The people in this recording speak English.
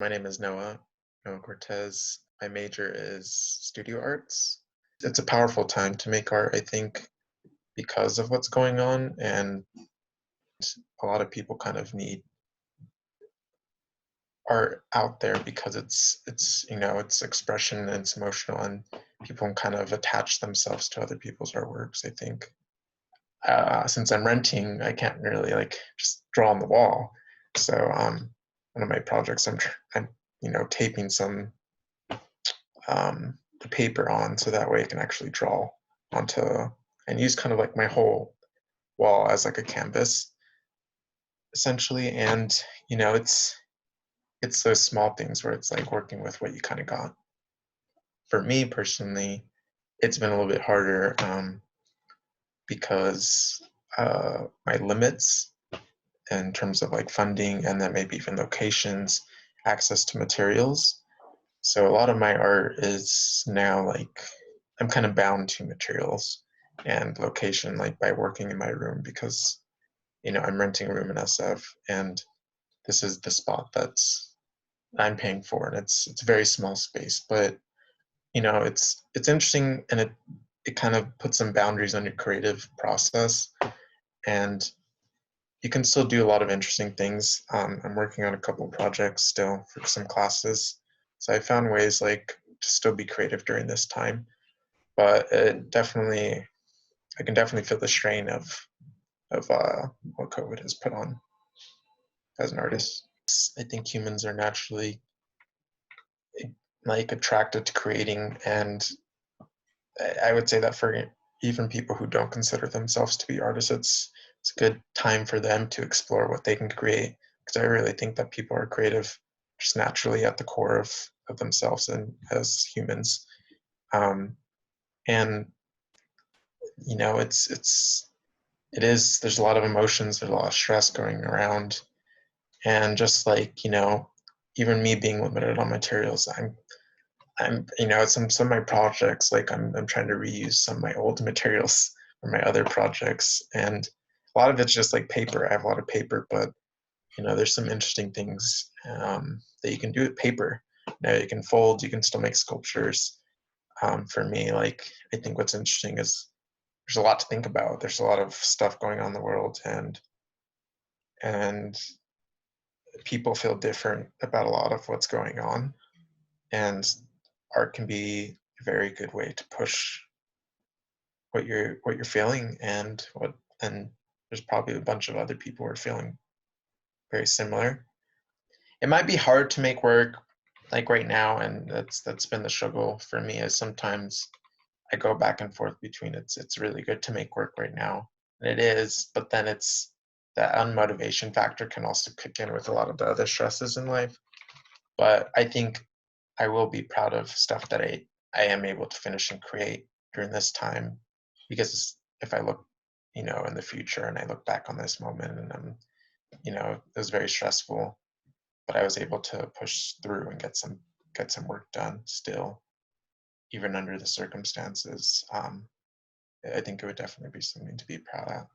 My name is Noah Cortez. My major is studio arts. It's a powerful time to make art, I think, because of what's going on, and a lot of people kind of need art out there because it's expression and it's emotional, and people can kind of attach themselves to other people's artworks, I think. Since I'm renting, I can't really like just draw on the wall. So one of my projects, I'm taping some the paper on so that way I can actually draw onto and use kind of like my whole wall as like a canvas essentially. And it's those small things where it's like working with what you kind of got. For me personally, it's been a little bit harder because my limits in terms of like funding and then maybe even locations, access to materials. So a lot of my art is now like I'm kind of bound to materials and location, like by working in my room because I'm renting a room in SF, and this is the spot that's I'm paying for, and it's a very small space, but it's interesting, and it kind of puts some boundaries on your creative process, and you can still do a lot of interesting things. I'm working on a couple of projects still for some classes, so I found ways like to still be creative during this time. But I can definitely feel the strain of what COVID has put on as an artist. I think humans are naturally like attracted to creating, and I would say that for even people who don't consider themselves to be artists, it's a good time for them to explore what they can create. Because I really think that people are creative just naturally at the core of themselves and as humans. Um, and there's a lot of emotions, there's a lot of stress going around, and just like even me being limited on materials, I'm some of my projects, like I'm trying to reuse some of my old materials for my other projects, and a lot of it's just like paper. I have a lot of paper, but there's some interesting things that you can do with paper. You can fold, you can still make sculptures. For me, like I think what's interesting is there's a lot to think about. There's a lot of stuff going on in the world, and people feel different about a lot of what's going on, and art can be a very good way to push what you're feeling, and there's probably a bunch of other people who are feeling very similar. It might be hard to make work like right now, and that's been the struggle for me, is sometimes I go back and forth between it's really good to make work right now, and it is, but then it's that unmotivation factor can also kick in with a lot of the other stresses in life. But I think I will be proud of stuff that I am able to finish and create during this time, because if I look, in the future, and I look back on this moment, and it was very stressful, but I was able to push through and get some work done still, even under the circumstances. I think it would definitely be something to be proud of.